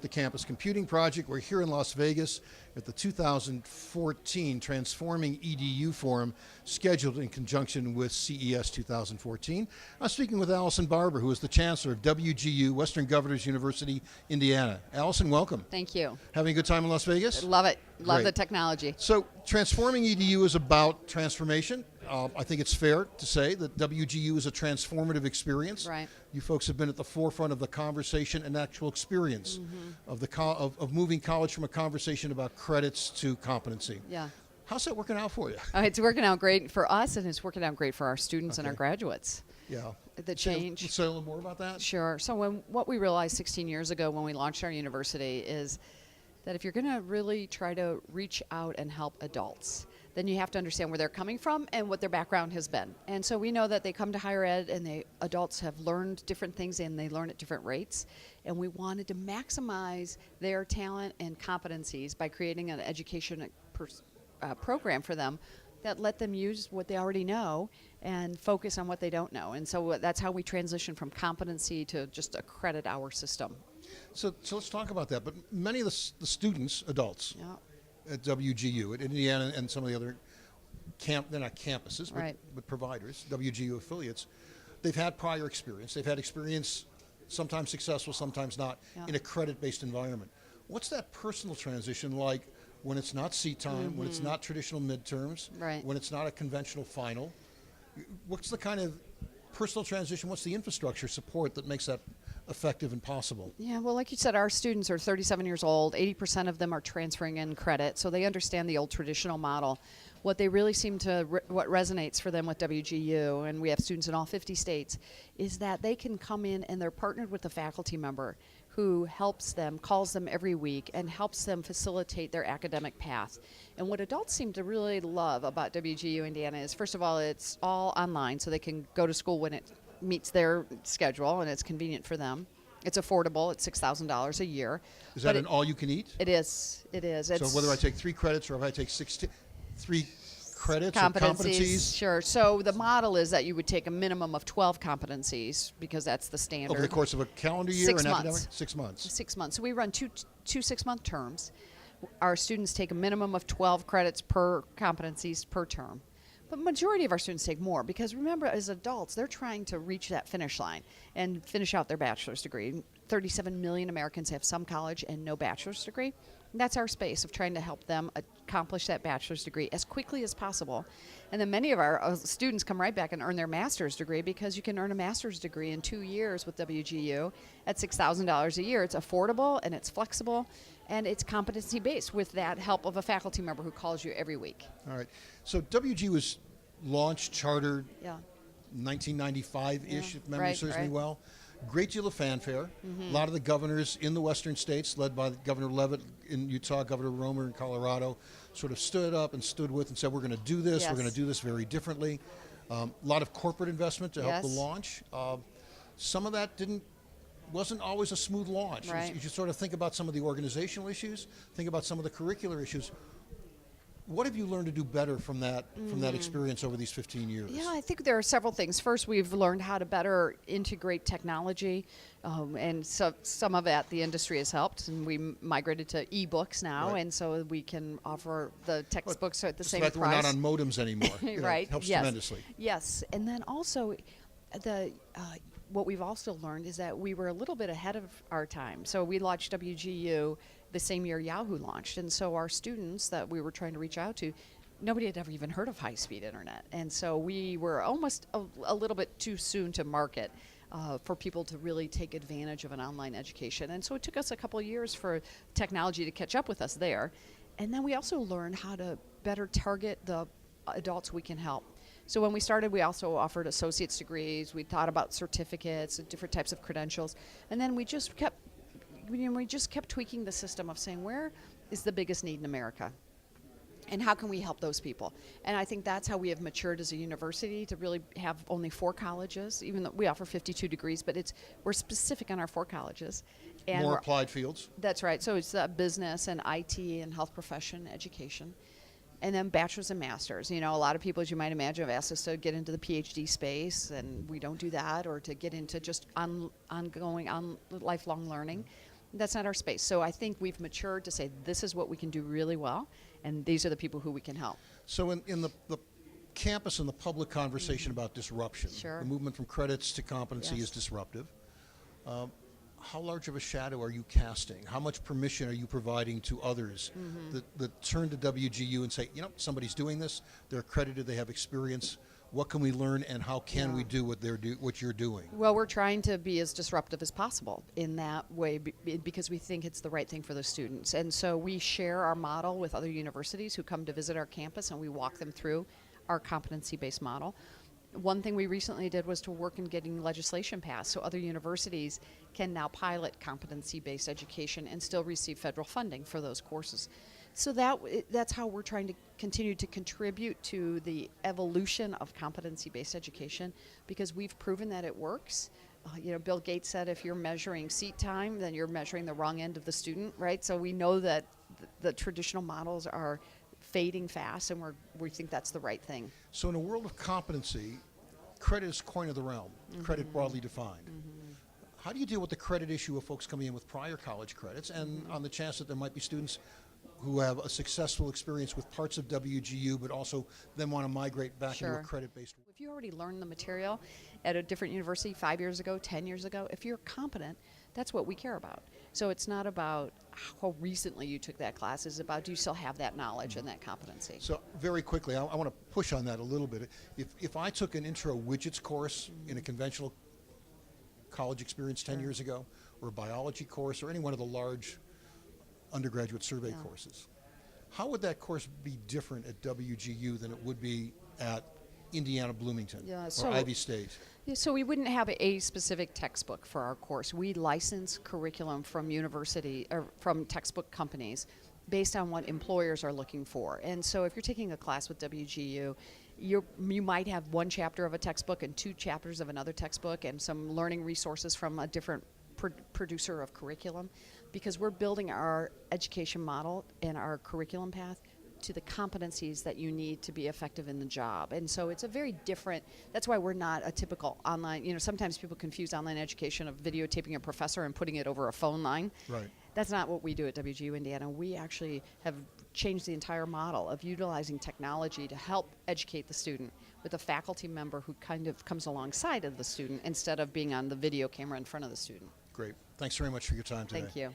the Campus Computing Project. We're here in Las Vegas at the 2014 Transforming EDU Forum, scheduled in conjunction with CES 2014. I'm speaking with Allison Barber, who is the Chancellor of WGU, Western Governors University, Indiana. Allison, welcome. Thank you. Having a good time in Las Vegas? Love it. Love Great. the technology. So, Transforming EDU is about transformation. I think it's fair to say that WGU is a transformative experience. Right. You folks have been at the forefront of the conversation and actual experience of moving college from a conversation about credits to competency. Yeah. How's that working out for you? It's working out great for us, and it's working out great for our students and our graduates. Yeah. The change. Say a little more about that? Sure. So what we realized 16 years ago when we launched our university is that if you're going to really try to reach out and help adults, then you have to understand where they're coming from and what their background has been. And so we know that they come to higher ed and adults have learned different things and they learn at different rates. And we wanted to maximize their talent and competencies by creating an education program for them that let them use what they already know and focus on what they don't know. And so that's how we transition from competency to just a credit hour system. So let's talk about that. But many of the students, adults, at WGU, at Indiana, and some of the other they're not campuses, but providers, WGU affiliates, they've had prior experience. They've had experience, sometimes successful, sometimes not, in a credit-based environment. What's that personal transition like when it's not seat time, when it's not traditional midterms, when it's not a conventional final? What's the kind of personal transition? What's the infrastructure support that makes that effective and possible? Yeah, well, like you said, our students are 37 years old. 80% of them are transferring in credit, so they understand the old traditional model. What they really seem to, what resonates for them with WGU, and we have students in all 50 states, is that they can come in and they're partnered with a faculty member who helps them, calls them every week, and helps them facilitate their academic path. And what adults seem to really love about WGU Indiana is, first of all, it's all online, so they can go to school when it meets their schedule and it's convenient for them. It's affordable. It's $6,000 a year. Is that an all-you-can-eat? It is. It is. So whether I take 3 credits or if I take 3 credits or competencies? Sure. So the model is that you would take a minimum of 12 competencies because that's the standard. Over the course of a calendar year? 6 or an months. academic? 6 months. 6 months. So we run two 6-month terms. Our students take a minimum of 12 credits per competencies per term. But majority of our students take more because remember, as adults, they're trying to reach that finish line and finish out their bachelor's degree. 37 million Americans have some college and no bachelor's degree. And that's our space of trying to help them accomplish that bachelor's degree as quickly as possible. And then many of our students come right back and earn their master's degree because you can earn a master's degree in 2 years with WGU at $6,000 a year. It's affordable and it's flexible and it's competency-based with that help of a faculty member who calls you every week. All right. So WGU was launched, chartered 1995-ish, if memory serves me well. Great deal of fanfare. A lot of the governors in the western states, led by Governor Leavitt in Utah, Governor Romer in Colorado, sort of stood up and stood with and said, we're going to do this, we're going to do this very differently. A lot of corporate investment to help the launch. Some of that wasn't always a smooth launch. You should sort of think about some of the organizational issues, think about some of the curricular issues. What have you learned to do better from that experience over these 15 years? Yeah, I think there are several things. First, we've learned how to better integrate technology, and so some of that the industry has helped, and we migrated to e-books now, and so we can offer the textbooks at the same price. We're not on modems anymore. Helps tremendously. Yes, and then also what we've also learned is that we were a little bit ahead of our time. So we launched WGU the same year Yahoo launched, and so our students that we were trying to reach out to, nobody had ever even heard of high-speed internet, and so we were almost a little bit too soon to market for people to really take advantage of an online education. And so it took us a couple of years for technology to catch up with us there. And then we also learned how to better target the adults we can help. So when we started, we also offered associate's degrees. We thought about certificates, different types of credentials. And then we just kept tweaking the system of saying, where is the biggest need in America? And how can we help those people? And I think that's how we have matured as a university to really have only 4 colleges, even though we offer 52 degrees, but we're specific on our 4 colleges. And more applied fields? That's right. So it's business and IT and health profession education. And then bachelor's and master's. You know, a lot of people, as you might imagine, have asked us to get into the PhD space, and we don't do that, or to get into just ongoing, lifelong learning. That's not our space. So I think we've matured to say this is what we can do really well, and these are the people who we can help. So in the campus and the public conversation about disruption, Sure. the movement from credits to competency Yes. is disruptive. How large of a shadow are you casting? How much permission are you providing to others that turn to WGU and say, somebody's doing this, they're accredited, they have experience, what can we learn and how can we do what you're doing? Well, we're trying to be as disruptive as possible in that way because we think it's the right thing for the students. And so we share our model with other universities who come to visit our campus, and we walk them through our competency-based model. One thing we recently did was to work in getting legislation passed so other universities can now pilot competency-based education and still receive federal funding for those courses. So that's how we're trying to continue to contribute to the evolution of competency-based education, because we've proven that it works. Bill Gates said if you're measuring seat time, then you're measuring the wrong end of the student, right? So we know that the traditional models are fading fast, and we think that's the right thing. So in a world of competency, credit is coin of the realm, credit broadly defined. How do you deal with the credit issue of folks coming in with prior college credits and on the chance that there might be students who have a successful experience with parts of WGU but also then want to migrate back into a credit-based? If you already learned the material at a different university 5 years ago, 10 years ago, if you're competent, that's what we care about. So it's not about how recently you took that class, it's about do you still have that knowledge and that competency. So very quickly, I want to push on that a little bit. If I took an intro widgets course in a conventional college experience 10 years ago, or a biology course, or any one of the large undergraduate survey courses, how would that course be different at WGU than it would be at Indiana Bloomington or Ivy State? Yeah, so we wouldn't have a specific textbook for our course. We license curriculum from university or from textbook companies based on what employers are looking for. And so if you're taking a class with WGU, you might have one chapter of a textbook and two chapters of another textbook and some learning resources from a different producer of curriculum, because we're building our education model and our curriculum path to the competencies that you need to be effective in the job. And so it's a very different, that's why we're not a typical online, sometimes people confuse online education of videotaping a professor and putting it over a phone line. Right. That's not what we do at WGU Indiana. We actually have changed the entire model of utilizing technology to help educate the student with a faculty member who kind of comes alongside of the student instead of being on the video camera in front of the student. Great. Thanks very much for your time today. Thank you.